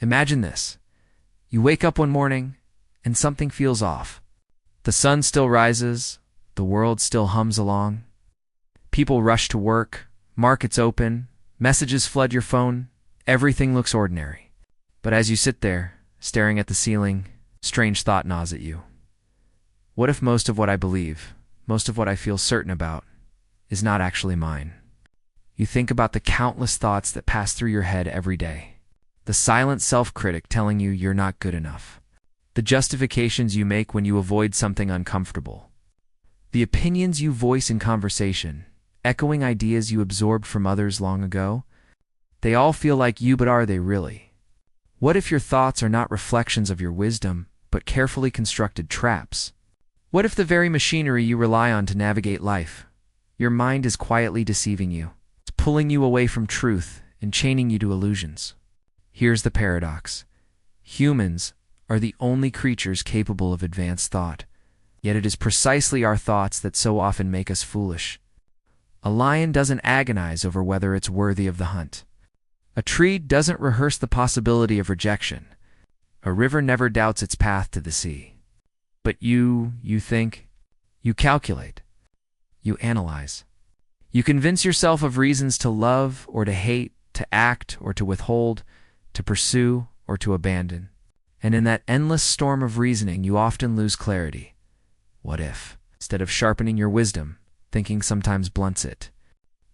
Imagine this. You wake up one morning and something feels off. The sun still rises, the world still hums along. People rush to work, markets open, messages flood your phone, everything looks ordinary. But as you sit there, staring at the ceiling, strange thought gnaws at you. What if most of what I believe, most of what I feel certain about, is not actually mine? You think about the countless thoughts that pass through your head every day. The silent self-critic telling you you're not good enough. The justifications you make when you avoid something uncomfortable. The opinions you voice in conversation, echoing ideas you absorbed from others long ago. They all feel like you, but are they really? What if your thoughts are not reflections of your wisdom, but carefully constructed traps? What if the very machinery you rely on to navigate life, your mind is quietly deceiving you? It's pulling you away from truth and chaining you to illusions. Here's the paradox. Humans are the only creatures capable of advanced thought, yet it is precisely our thoughts that so often make us foolish. A lion doesn't agonize over whether it's worthy of the hunt. A tree doesn't rehearse the possibility of rejection. A river never doubts its path to the sea. But you think, you calculate, you analyze. You convince yourself of reasons to love or to hate, to act or to withhold, to pursue or to abandon. And in that endless storm of reasoning, you often lose clarity. What if, instead of sharpening your wisdom, thinking sometimes blunts it?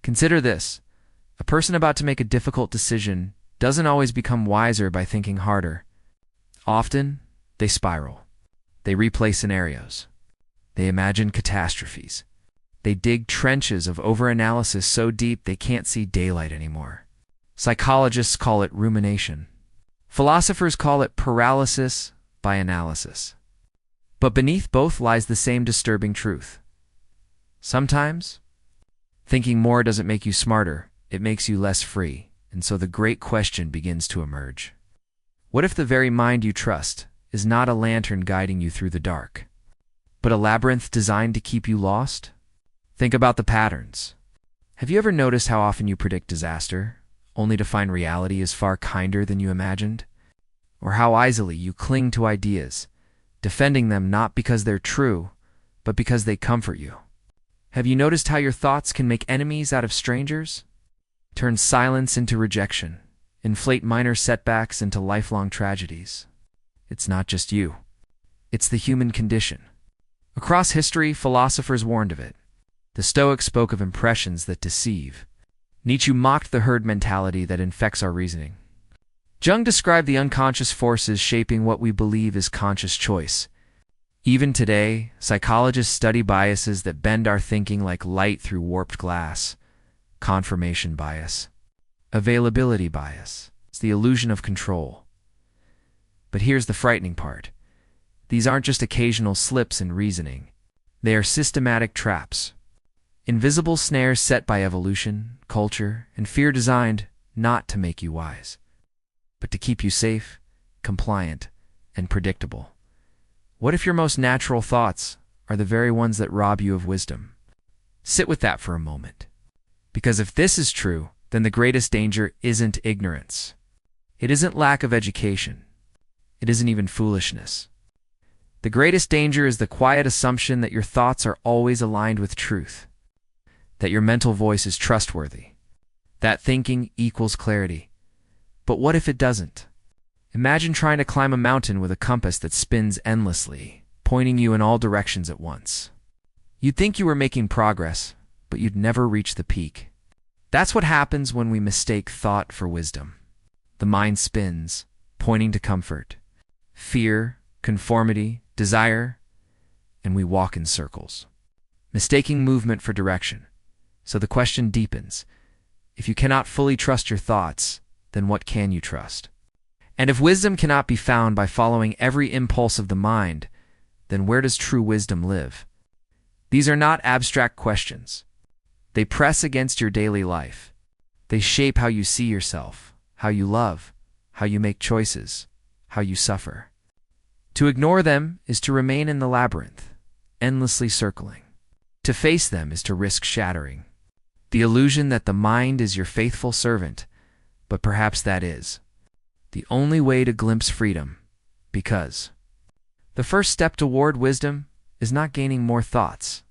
Consider this. A person about to make a difficult decision doesn't always become wiser by thinking harder. Often, they spiral. They replay scenarios. They imagine catastrophes. They dig trenches of overanalysis so deep they can't see daylight anymore. Psychologists call it rumination. Philosophers call it paralysis by analysis. But beneath both lies the same disturbing truth. Sometimes, thinking more doesn't make you smarter, it makes you less free, and so the great question begins to emerge. What if the very mind you trust is not a lantern guiding you through the dark, but a labyrinth designed to keep you lost? Think about the patterns. Have you ever noticed how often you predict disaster, only to find reality is far kinder than you imagined? Or how easily you cling to ideas, defending them not because they're true, but because they comfort you? Have you noticed how your thoughts can make enemies out of strangers? Turn silence into rejection, inflate minor setbacks into lifelong tragedies. It's not just you. It's the human condition. Across history, philosophers warned of it. The Stoics spoke of impressions that deceive. Nietzsche mocked the herd mentality that infects our reasoning. Jung described the unconscious forces shaping what we believe is conscious choice. Even today, psychologists study biases that bend our thinking like light through warped glass. Confirmation bias. Availability bias. It's the illusion of control. But here's the frightening part. These aren't just occasional slips in reasoning. They are systematic traps. Invisible snares set by evolution, culture, and fear designed not to make you wise, but to keep you safe, compliant, and predictable. What if your most natural thoughts are the very ones that rob you of wisdom? Sit with that for a moment. Because if this is true, then the greatest danger isn't ignorance. It isn't lack of education. It isn't even foolishness. The greatest danger is the quiet assumption that your thoughts are always aligned with truth, that your mental voice is trustworthy, that thinking equals clarity. But what if it doesn't? Imagine trying to climb a mountain with a compass that spins endlessly, pointing you in all directions at once. You'd think you were making progress, but you'd never reach the peak. That's what happens when we mistake thought for wisdom. The mind spins, pointing to comfort, fear, conformity, desire, and we walk in circles, mistaking movement for direction. So the question deepens. If you cannot fully trust your thoughts, then what can you trust? And if wisdom cannot be found by following every impulse of the mind, then where does true wisdom live? These are not abstract questions. They press against your daily life. They shape how you see yourself, how you love, how you make choices, how you suffer. To ignore them is to remain in the labyrinth, endlessly circling. To face them is to risk shattering. The illusion that the mind is your faithful servant, but perhaps that is. the only way to glimpse freedom, because the first step toward wisdom is not gaining more thoughts.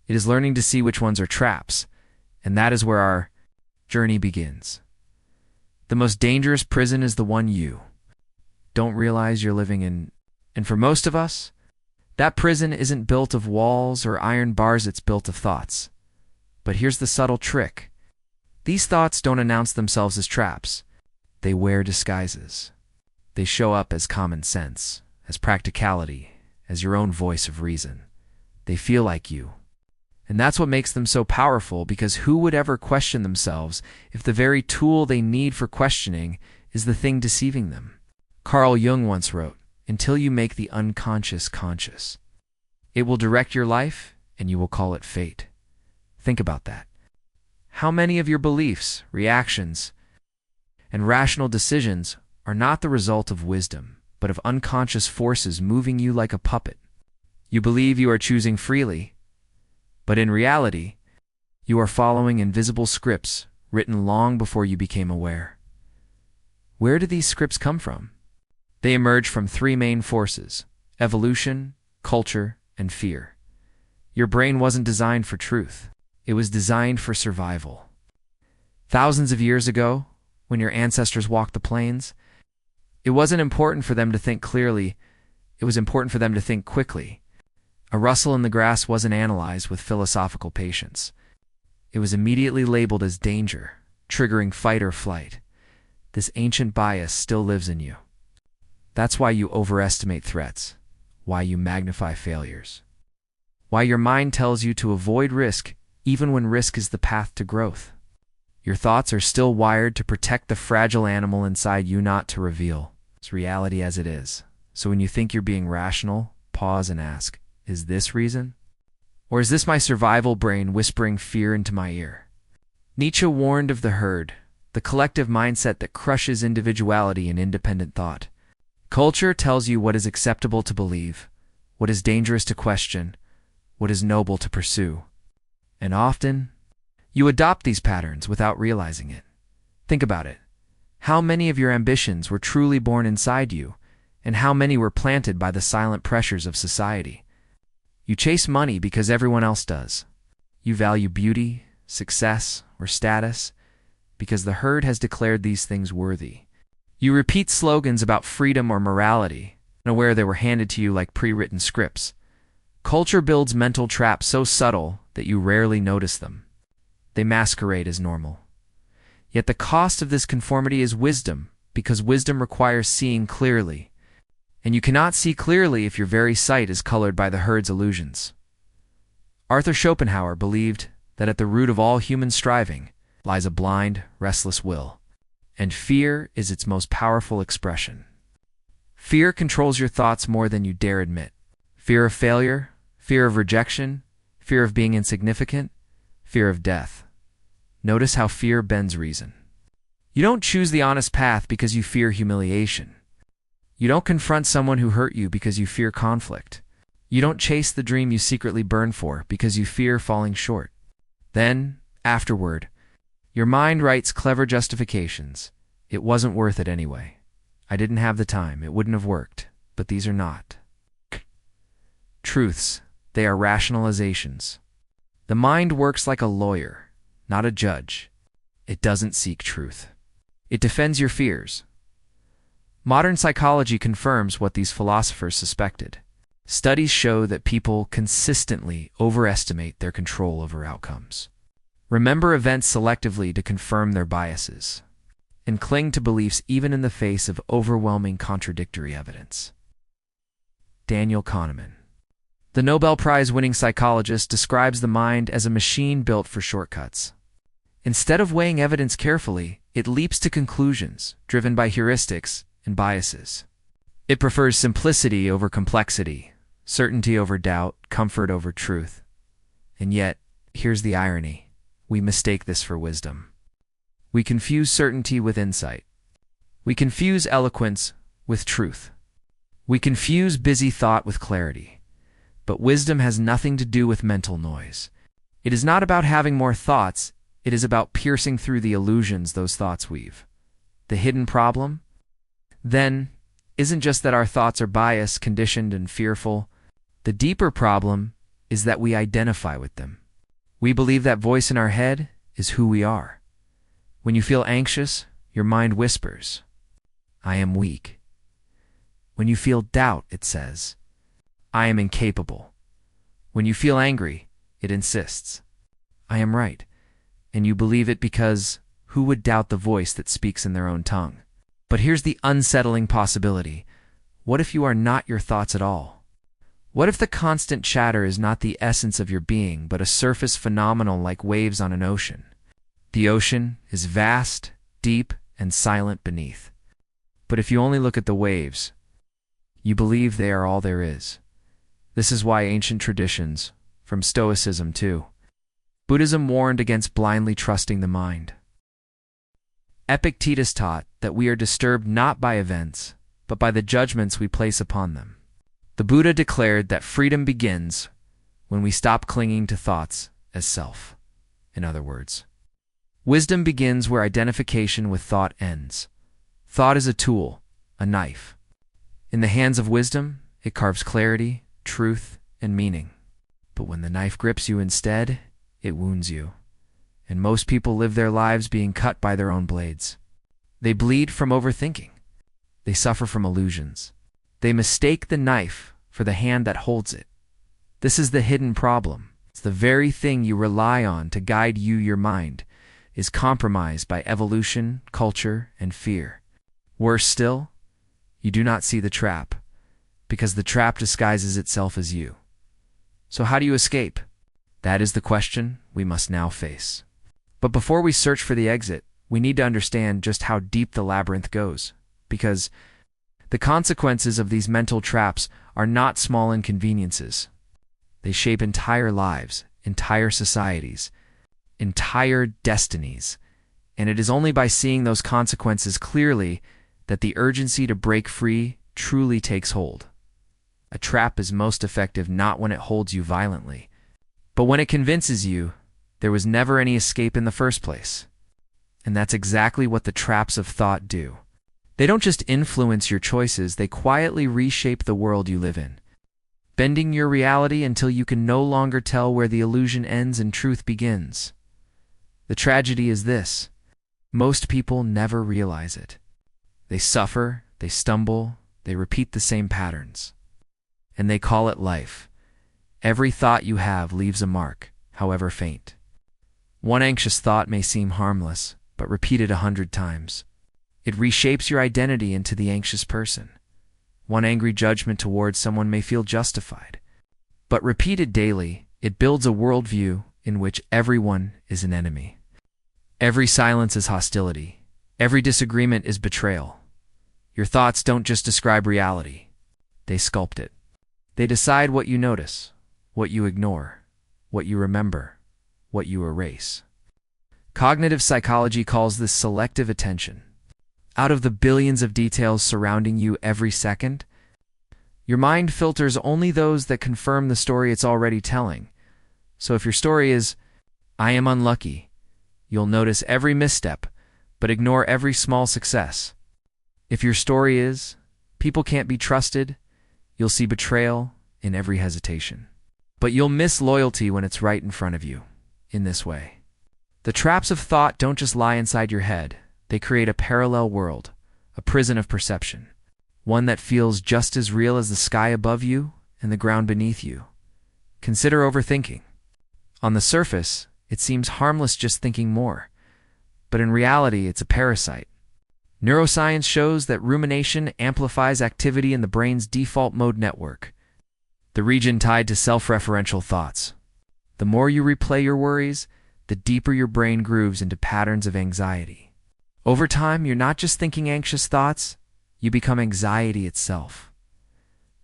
It is learning to see which ones are traps, and that is where our journey begins. The most dangerous prison is the one you don't realize you're living in. And for most of us, that prison isn't built of walls or iron bars, it's built of thoughts. But here's the subtle trick. These thoughts don't announce themselves as traps. They wear disguises. They show up as common sense, as practicality, as your own voice of reason. They feel like you. And that's what makes them so powerful, because who would ever question themselves if the very tool they need for questioning is the thing deceiving them? Carl Jung once wrote, "Until you make the unconscious conscious, it will direct your life and you will call it fate." Think about that. How many of your beliefs, reactions, and rational decisions are not the result of wisdom, but of unconscious forces moving you like a puppet? You believe you are choosing freely, but in reality, you are following invisible scripts written long before you became aware. Where do these scripts come from? They emerge from three main forces: evolution, culture, and fear. Your brain wasn't designed for truth. It was designed for survival. Thousands of years ago, when your ancestors walked the plains, it wasn't important for them to think clearly. It was important for them to think quickly. A rustle in the grass wasn't analyzed with philosophical patience. It was immediately labeled as danger, triggering fight or flight. This ancient bias still lives in you. That's why you overestimate threats, why you magnify failures, why your mind tells you to avoid risk even when risk is the path to growth. Your thoughts are still wired to protect the fragile animal inside you, not to reveal its reality as it is. So when you think you're being rational, pause and ask, is this reason? Or is this my survival brain whispering fear into my ear? Nietzsche warned of the herd, the collective mindset that crushes individuality and independent thought. Culture tells you what is acceptable to believe, what is dangerous to question, what is noble to pursue. And often, you adopt these patterns without realizing it. Think about it. How many of your ambitions were truly born inside you, and how many were planted by the silent pressures of society? You chase money because everyone else does. You value beauty, success, or status because the herd has declared these things worthy. You repeat slogans about freedom or morality, unaware they were handed to you like pre-written scripts. Culture builds mental traps so subtle that you rarely notice them. They masquerade as normal. Yet the cost of this conformity is wisdom, because wisdom requires seeing clearly. And you cannot see clearly if your very sight is colored by the herd's illusions. Arthur Schopenhauer believed that at the root of all human striving lies a blind, restless will, and fear is its most powerful expression. Fear controls your thoughts more than you dare admit. Fear of failure, fear of rejection, fear of being insignificant, fear of death. Notice how fear bends reason. You don't choose the honest path because you fear humiliation. You don't confront someone who hurt you because you fear conflict. You don't chase the dream you secretly burn for because you fear falling short. Then, afterward, your mind writes clever justifications. It wasn't worth it anyway. I didn't have the time. It wouldn't have worked. But these are not truths. They are rationalizations. The mind works like a lawyer, not a judge. It doesn't seek truth. It defends your fears. Modern psychology confirms what these philosophers suspected. Studies show that people consistently overestimate their control over outcomes, remember events selectively to confirm their biases, and cling to beliefs even in the face of overwhelming contradictory evidence. Daniel Kahneman, the Nobel Prize-winning psychologist, describes the mind as a machine built for shortcuts. Instead of weighing evidence carefully, it leaps to conclusions driven by heuristics and biases. It prefers simplicity over complexity, certainty over doubt, comfort over truth. And yet, here's the irony. We mistake this for wisdom. We confuse certainty with insight. We confuse eloquence with truth. We confuse busy thought with clarity. But wisdom has nothing to do with mental noise. It is not about having more thoughts. It is about piercing through the illusions those thoughts weave. The hidden problem? then isn't just that our thoughts are biased, conditioned, and fearful. The deeper problem is that we identify with them. We believe that voice in our head is who we are. When you feel anxious, your mind whispers, "I am weak." When you feel doubt, it says, "I am incapable." When you feel angry, it insists, "I am right." And you believe it because who would doubt the voice that speaks in their own tongue? But here's the unsettling possibility. What if you are not your thoughts at all? What if the constant chatter is not the essence of your being, but a surface phenomenon like waves on an ocean? The ocean is vast, deep, and silent beneath. But if you only look at the waves, you believe they are all there is. This is why ancient traditions, from Stoicism to Buddhism, warned against blindly trusting the mind. Epictetus taught that we are disturbed not by events, but by the judgments we place upon them. The Buddha declared that freedom begins when we stop clinging to thoughts as self. In other words, wisdom begins where identification with thought ends. Thought is a tool, a knife. In the hands of wisdom, it carves clarity, truth, and meaning. But when the knife grips you instead, it wounds you. And most people live their lives being cut by their own blades. They bleed from overthinking. They suffer from illusions. They mistake the knife for the hand that holds it. This is the hidden problem. It's the very thing you rely on to guide you. Your mind is compromised by evolution, culture, and fear. Worse still, you do not see the trap, because the trap disguises itself as you. So how do you escape? That is the question we must now face. But before we search for the exit, we need to understand just how deep the labyrinth goes, because the consequences of these mental traps are not small inconveniences. They shape entire lives, entire societies, entire destinies, and it is only by seeing those consequences clearly that the urgency to break free truly takes hold. A trap is most effective not when it holds you violently, but when it convinces you there was never any escape in the first place. And that's exactly what the traps of thought do. They don't just influence your choices, they quietly reshape the world you live in, bending your reality until you can no longer tell where the illusion ends and truth begins. The tragedy is this: most people never realize it. They suffer, they stumble, they repeat the same patterns. And they call it life. Every thought you have leaves a mark, however faint. One anxious thought may seem harmless, but repeated 100 times, it reshapes your identity into the anxious person. One angry judgment towards someone may feel justified, but repeated daily, it builds a worldview in which everyone is an enemy. Every silence is hostility. Every disagreement is betrayal. Your thoughts don't just describe reality, they sculpt it. They decide what you notice, what you ignore, what you remember, what you erase. Cognitive psychology calls this selective attention. Out of the billions of details surrounding you every second, your mind filters only those that confirm the story it's already telling. So if your story is, "I am unlucky," you'll notice every misstep, but ignore every small success. If your story is, "People can't be trusted," you'll see betrayal in every hesitation. But you'll miss loyalty when it's right in front of you. In this way, the traps of thought don't just lie inside your head. They create a parallel world, a prison of perception, one that feels just as real as the sky above you and the ground beneath you. Consider overthinking. On the surface, it seems harmless, just thinking more. But in reality, it's a parasite. Neuroscience shows that rumination amplifies activity in the brain's default mode network, the region tied to self-referential thoughts. The more you replay your worries, the deeper your brain grooves into patterns of anxiety. Over time, you're not just thinking anxious thoughts, you become anxiety itself.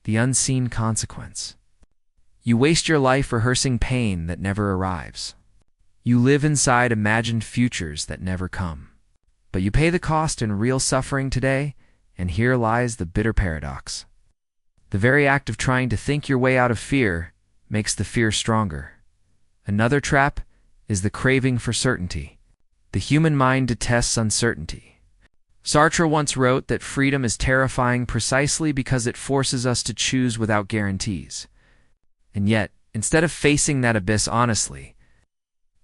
The unseen consequence. You waste your life rehearsing pain that never arrives. You live inside imagined futures that never come. But you pay the cost in real suffering today, and here lies the bitter paradox. The very act of trying to think your way out of fear makes the fear stronger. Another trap is the craving for certainty. The human mind detests uncertainty. Sartre once wrote that freedom is terrifying precisely because it forces us to choose without guarantees. And yet, instead of facing that abyss honestly,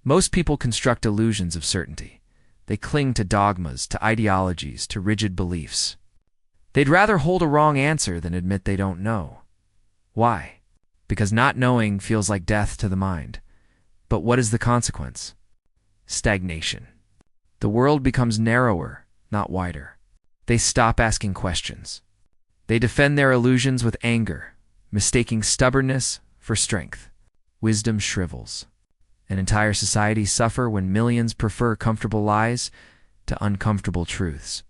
most people construct illusions of certainty. They cling to dogmas, to ideologies, to rigid beliefs. They'd rather hold a wrong answer than admit they don't know. Why? Because not knowing feels like death to the mind. But what is the consequence? Stagnation. The world becomes narrower, not wider. They stop asking questions. They defend their illusions with anger, mistaking stubbornness for strength. Wisdom shrivels. An entire society suffer when millions prefer comfortable lies to uncomfortable truths.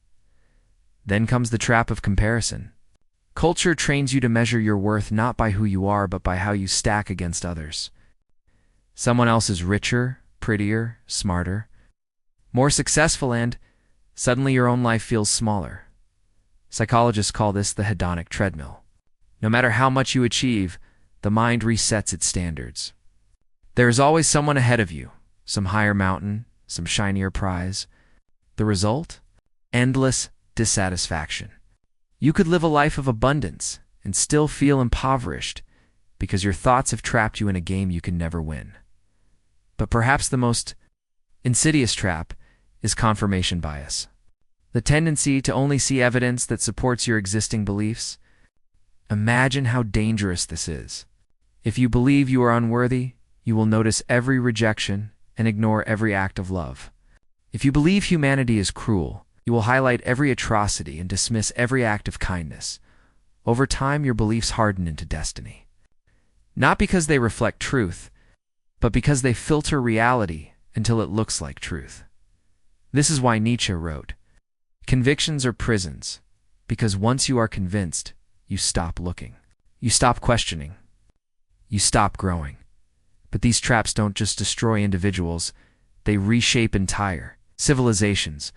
Then comes the trap of comparison. Culture trains you to measure your worth not by who you are, but by how you stack against others. Someone else is richer, prettier, smarter, more successful, and suddenly your own life feels smaller. Psychologists call this the hedonic treadmill. No matter how much you achieve, the mind resets its standards. There is always someone ahead of you, some higher mountain, some shinier prize. The result? Endless dissatisfaction. You could live a life of abundance and still feel impoverished because your thoughts have trapped you in a game you can never win. But perhaps the most insidious trap is confirmation bias. The tendency to only see evidence that supports your existing beliefs. Imagine how dangerous this is. If you believe you are unworthy, you will notice every rejection and ignore every act of love. If you believe humanity is cruel, you will highlight every atrocity and dismiss every act of kindness. Over time, your beliefs harden into destiny. Not because they reflect truth, but because they filter reality until it looks like truth. This is why Nietzsche wrote, "Convictions are prisons, because once you are convinced, you stop looking. You stop questioning. You stop growing." But these traps don't just destroy individuals, they reshape entire civilizations.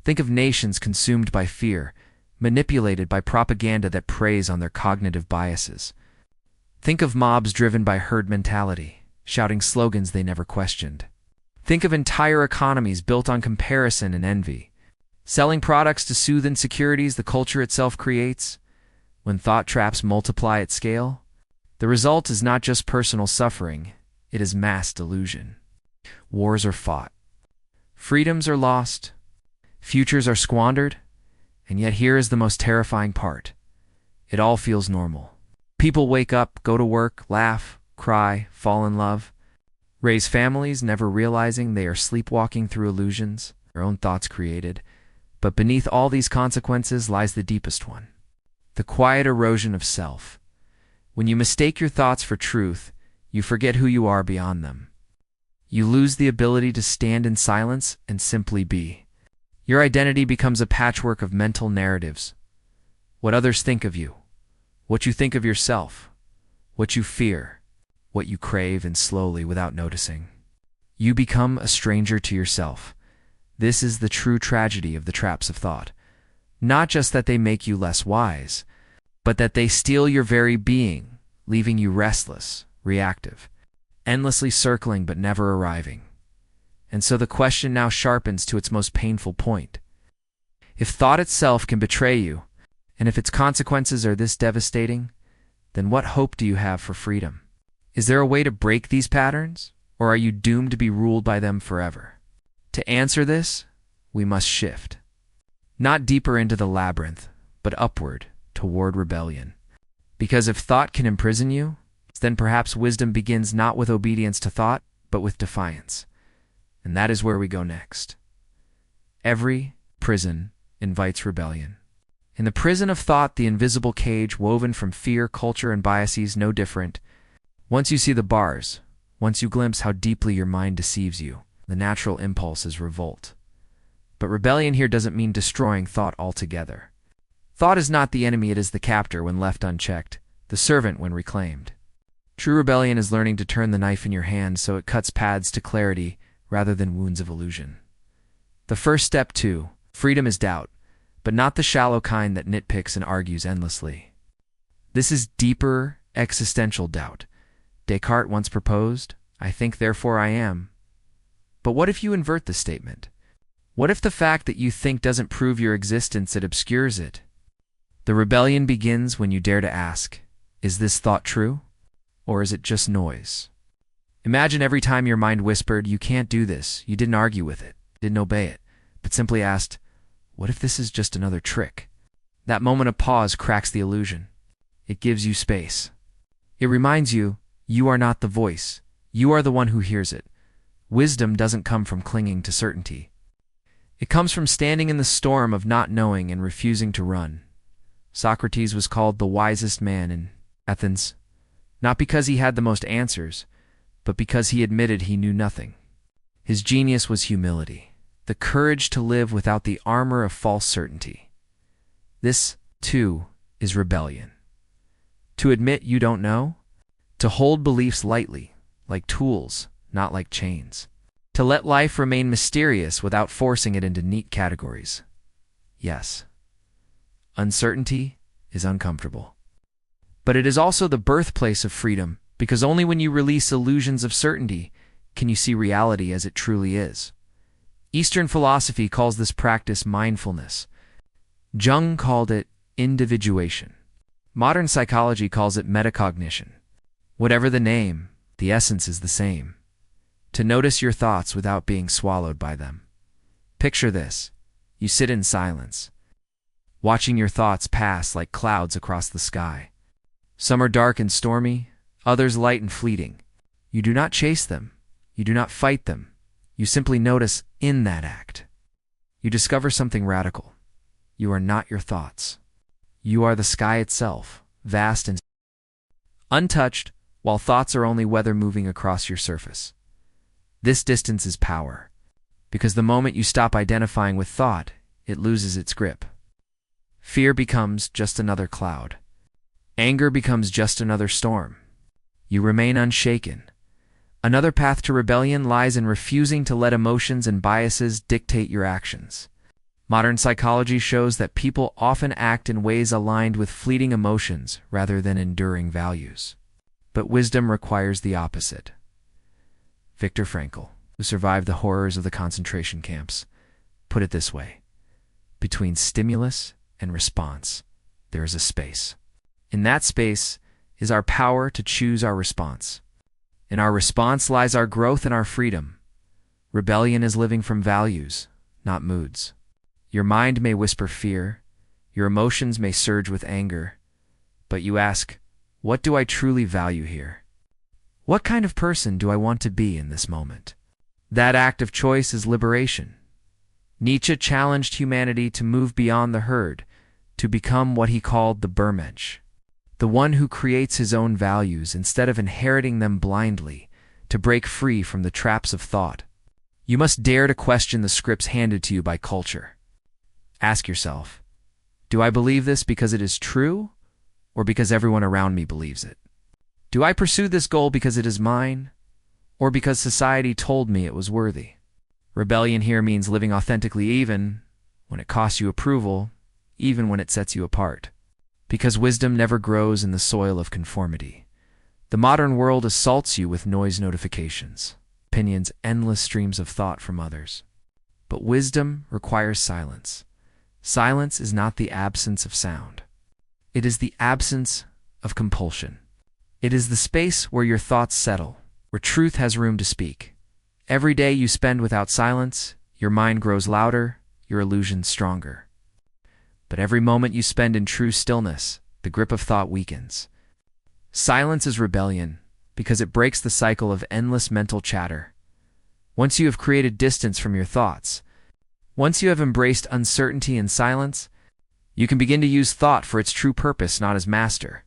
Think of nations consumed by fear, manipulated by propaganda that preys on their cognitive biases. Think of mobs driven by herd mentality, shouting slogans they never questioned. Think of entire economies built on comparison and envy, selling products to soothe insecurities the culture itself creates. When thought traps multiply at scale, the result is not just personal suffering, it is mass delusion. Wars are fought. Freedoms are lost. Futures are squandered. And yet here is the most terrifying part. It all feels normal. People wake up, go to work, laugh, cry, fall in love, raise families, never realizing they are sleepwalking through illusions their own thoughts created. But beneath all these consequences lies the deepest one. The quiet erosion of self. When you mistake your thoughts for truth, you forget who you are beyond them. You lose the ability to stand in silence and simply be. Your identity becomes a patchwork of mental narratives. What others think of you, what you think of yourself, what you fear, what you crave, and slowly, without noticing, you become a stranger to yourself. This is the true tragedy of the traps of thought. Not just that they make you less wise, but that they steal your very being, leaving you restless, reactive, endlessly circling but never arriving. And so the question now sharpens to its most painful point. If thought itself can betray you, and if its consequences are this devastating, then what hope do you have for freedom? Is there a way to break these patterns, or are you doomed to be ruled by them forever? To answer this, we must shift. Not deeper into the labyrinth, but upward, toward rebellion. Because if thought can imprison you, then perhaps wisdom begins not with obedience to thought, but with defiance. And that is where we go next. Every prison invites rebellion. In the prison of thought, the invisible cage woven from fear, culture, and biases, no different. Once you see the bars, once you glimpse how deeply your mind deceives you, the natural impulse is revolt. But rebellion here doesn't mean destroying thought altogether. Thought is not the enemy, it is the captor when left unchecked, the servant when reclaimed. True rebellion is learning to turn the knife in your hand so it cuts paths to clarity rather than wounds of illusion. The first step to freedom is doubt, but not the shallow kind that nitpicks and argues endlessly. This is deeper, existential doubt. Descartes once proposed, "I think, therefore I am." But what if you invert the statement? What if the fact that you think doesn't prove your existence, it obscures it? The rebellion begins when you dare to ask, is this thought true? Or is it just noise? Imagine every time your mind whispered, you can't do this. You didn't argue with it, didn't obey it, but simply asked, what if this is just another trick? That moment of pause cracks the illusion. It gives you space. It reminds you, you are not the voice. You are the one who hears it. Wisdom doesn't come from clinging to certainty. It comes from standing in the storm of not knowing and refusing to run. Socrates was called the wisest man in Athens, not because he had the most answers, but because he admitted he knew nothing. His genius was humility, the courage to live without the armor of false certainty. This, too, is rebellion. To admit you don't know, to hold beliefs lightly, like tools, not like chains. To let life remain mysterious without forcing it into neat categories. Yes, uncertainty is uncomfortable. But it is also the birthplace of freedom, because only when you release illusions of certainty can you see reality as it truly is. Eastern philosophy calls this practice mindfulness. Jung called it individuation. Modern psychology calls it metacognition. Whatever the name, the essence is the same. To notice your thoughts without being swallowed by them. Picture this. You sit in silence, watching your thoughts pass like clouds across the sky. Some are dark and stormy, others light and fleeting. You do not chase them. You do not fight them. You simply notice in that act. You discover something radical. You are not your thoughts. You are the sky itself, vast and untouched, while thoughts are only weather moving across your surface. This distance is power, because the moment you stop identifying with thought, it loses its grip. Fear becomes just another cloud. Anger becomes just another storm. You remain unshaken. Another path to rebellion lies in refusing to let emotions and biases dictate your actions. Modern psychology shows that people often act in ways aligned with fleeting emotions rather than enduring values. But wisdom requires the opposite. Viktor Frankl, who survived the horrors of the concentration camps, put it this way: between stimulus and response, there is a space. In that space is our power to choose our response. In our response lies our growth and our freedom. Rebellion is living from values, not moods. Your mind may whisper fear, your emotions may surge with anger, but you ask, what do I truly value here? What kind of person do I want to be in this moment? That act of choice is liberation. Nietzsche challenged humanity to move beyond the herd, to become what he called the Bermensch, the one who creates his own values instead of inheriting them blindly, to break free from the traps of thought. You must dare to question the scripts handed to you by culture. Ask yourself, do I believe this because it is true, or because everyone around me believes it? Do I pursue this goal because it is mine, or because society told me it was worthy? Rebellion here means living authentically even when it costs you approval, even when it sets you apart. Because wisdom never grows in the soil of conformity. The modern world assaults you with noise notifications, opinions, endless streams of thought from others. But wisdom requires silence. Silence is not the absence of sound. It is the absence of compulsion. It is the space where your thoughts settle, where truth has room to speak. Every day you spend without silence, your mind grows louder, your illusions stronger. But every moment you spend in true stillness, the grip of thought weakens. Silence is rebellion, because it breaks the cycle of endless mental chatter. Once you have created distance from your thoughts, once you have embraced uncertainty and silence, you can begin to use thought for its true purpose, not as master,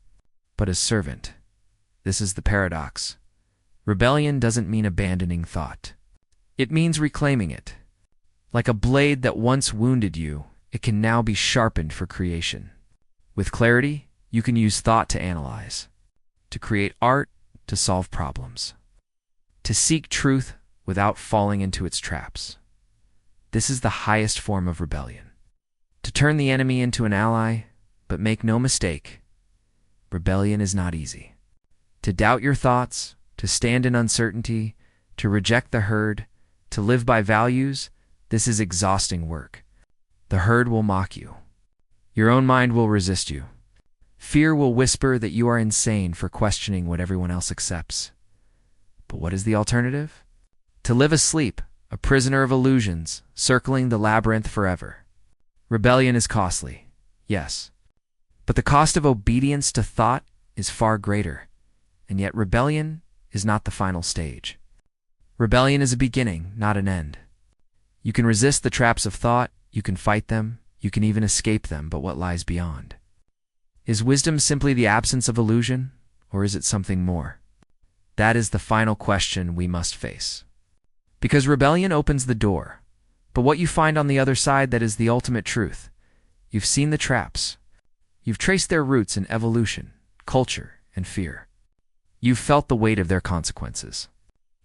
but as servant. This is the paradox. Rebellion doesn't mean abandoning thought. It means reclaiming it. Like a blade that once wounded you, it can now be sharpened for creation. With clarity, you can use thought to analyze, to create art, to solve problems, to seek truth without falling into its traps. This is the highest form of rebellion. To turn the enemy into an ally, but make no mistake, rebellion is not easy. To doubt your thoughts, to stand in uncertainty, to reject the herd, to live by values, This is exhausting work. The herd will mock you. Your own mind will resist you. Fear will whisper that you are insane for questioning what everyone else accepts. But what is the alternative? To live asleep, a prisoner of illusions, circling the labyrinth forever. Rebellion is costly, yes. But the cost of obedience to thought is far greater, and yet rebellion is not the final stage. Rebellion is a beginning, not an end. You can resist the traps of thought, you can fight them, you can even escape them, but what lies beyond? Is wisdom simply the absence of illusion, or is it something more? That is the final question we must face. Because rebellion opens the door, but what you find on the other side, that is the ultimate truth. You've seen the traps. You've traced their roots in evolution, culture, and fear. You've felt the weight of their consequences.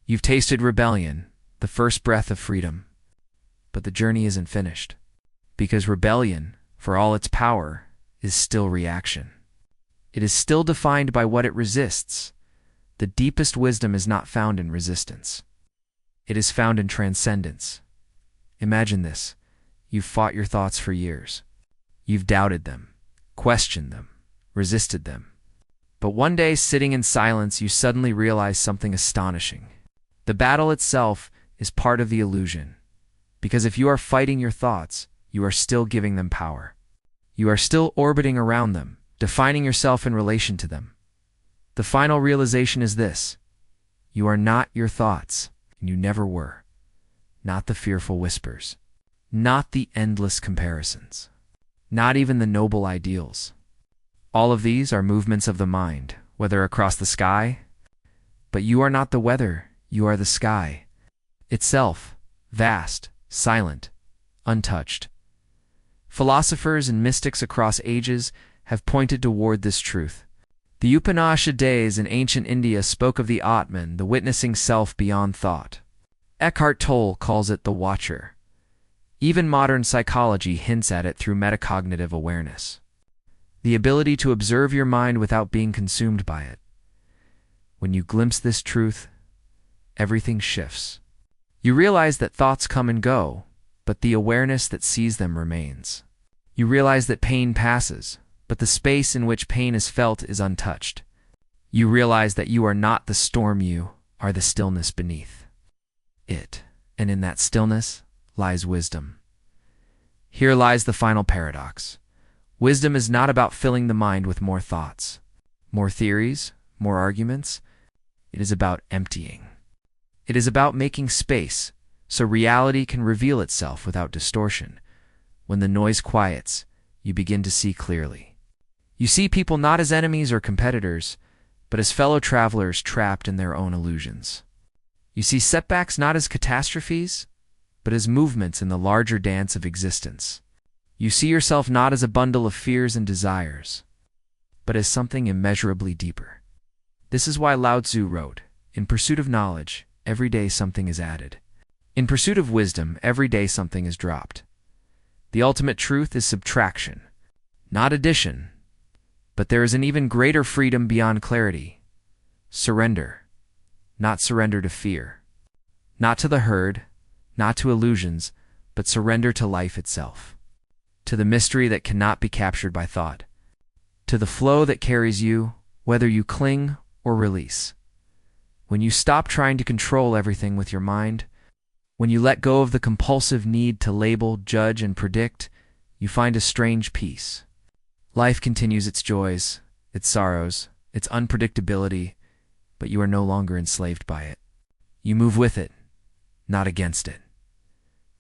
You've tasted rebellion, the first breath of freedom. But the journey isn't finished. Because rebellion, for all its power, is still reaction. It is still defined by what it resists. The deepest wisdom is not found in resistance. It is found in transcendence. Imagine this. You've fought your thoughts for years. You've doubted them, questioned them, resisted them. But one day, sitting in silence, you suddenly realize something astonishing. The battle itself is part of the illusion. Because if you are fighting your thoughts, you are still giving them power. You are still orbiting around them, defining yourself in relation to them. The final realization is this: you are not your thoughts, and you never were. Not the fearful whispers. Not the endless comparisons. Not even the noble ideals. All of these are movements of the mind, whether across the sky. But you are not the weather, you are the sky. Itself, vast, silent, untouched. Philosophers and mystics across ages have pointed toward this truth. The Upanishads in ancient India spoke of the Atman, the witnessing self beyond thought. Eckhart Tolle calls it the watcher. Even modern psychology hints at it through metacognitive awareness. The ability to observe your mind without being consumed by it. When you glimpse this truth, everything shifts. You realize that thoughts come and go, but the awareness that sees them remains. You realize that pain passes, but the space in which pain is felt is untouched. You realize that you are not the storm, you are the stillness beneath it, and in that stillness lies wisdom. Here lies the final paradox. Wisdom is not about filling the mind with more thoughts, more theories, more arguments. It is about emptying. It is about making space so reality can reveal itself without distortion. When the noise quiets, you begin to see clearly. You see people not as enemies or competitors, but as fellow travelers trapped in their own illusions. You see setbacks not as catastrophes, but as movements in the larger dance of existence. You see yourself not as a bundle of fears and desires, but as something immeasurably deeper. This is why Lao Tzu wrote, "In pursuit of knowledge, every day something is added. In pursuit of wisdom, every day something is dropped." The ultimate truth is subtraction, not addition. But there is an even greater freedom beyond clarity. Surrender. Not surrender to fear. Not to the herd, not to illusions, but surrender to life itself. To the mystery that cannot be captured by thought. To the flow that carries you, whether you cling or release. When you stop trying to control everything with your mind, when you let go of the compulsive need to label, judge, and predict, you find a strange peace. Life continues its joys, its sorrows, its unpredictability, but you are no longer enslaved by it. You move with it, not against it.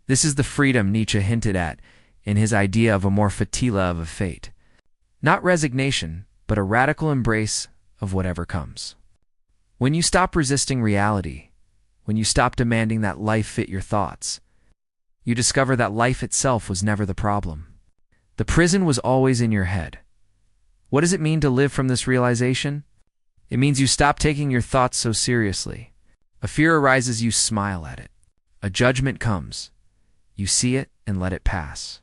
This is the freedom Nietzsche hinted at in his idea of a more fatila of a fate. Not resignation, but a radical embrace of whatever comes. When you stop resisting reality, when you stop demanding that life fit your thoughts, you discover that life itself was never the problem. The prison was always in your head. What does it mean to live from this realization? It means you stop taking your thoughts so seriously. A fear arises, you smile at it. A judgment comes. You see it and let it pass.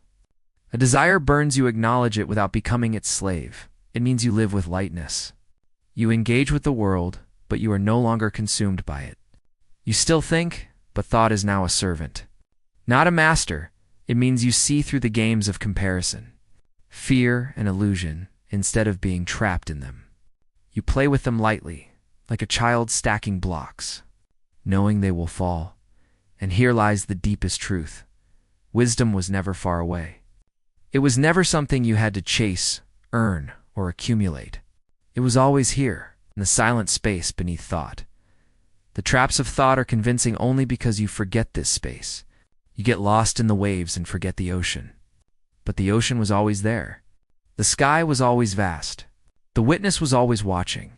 A desire burns, you acknowledge it without becoming its slave. It means you live with lightness. You engage with the world, but you are no longer consumed by it. You still think, but thought is now a servant. Not a master, it means you see through the games of comparison, fear and illusion, instead of being trapped in them. You play with them lightly, like a child stacking blocks, knowing they will fall. And here lies the deepest truth. Wisdom was never far away. It was never something you had to chase, earn, or accumulate. It was always here, in the silent space beneath thought. The traps of thought are convincing only because you forget this space. You get lost in the waves and forget the ocean. But the ocean was always there. The sky was always vast. The witness was always watching.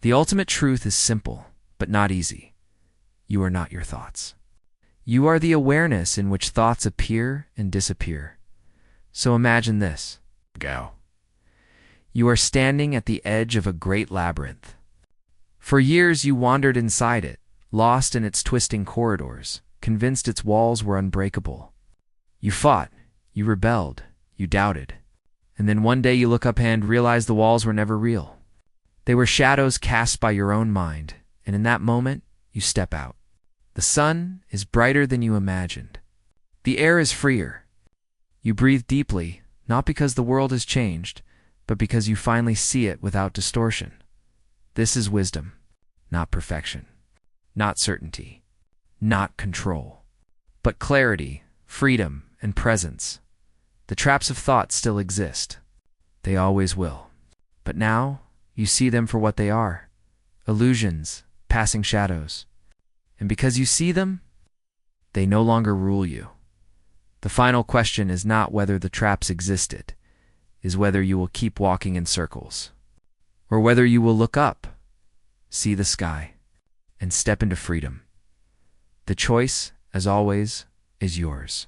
The ultimate truth is simple, but not easy. You are not your thoughts. You are the awareness in which thoughts appear and disappear. So imagine this. Go. You are standing at the edge of a great labyrinth. For years you wandered inside it, lost in its twisting corridors, convinced its walls were unbreakable. You fought, you rebelled, you doubted. And then one day you look up and realize the walls were never real. They were shadows cast by your own mind, and in that moment, you step out. The sun is brighter than you imagined. The air is freer. You breathe deeply, not because the world has changed, but because you finally see it without distortion. This is wisdom, not perfection, not certainty, not control, but clarity, freedom, and presence. The traps of thought still exist. They always will. But now, you see them for what they are. Illusions, passing shadows. And because you see them, they no longer rule you. The final question is not whether the traps existed, is whether you will keep walking in circles, or whether you will look up, see the sky, and step into freedom. The choice, as always, is yours.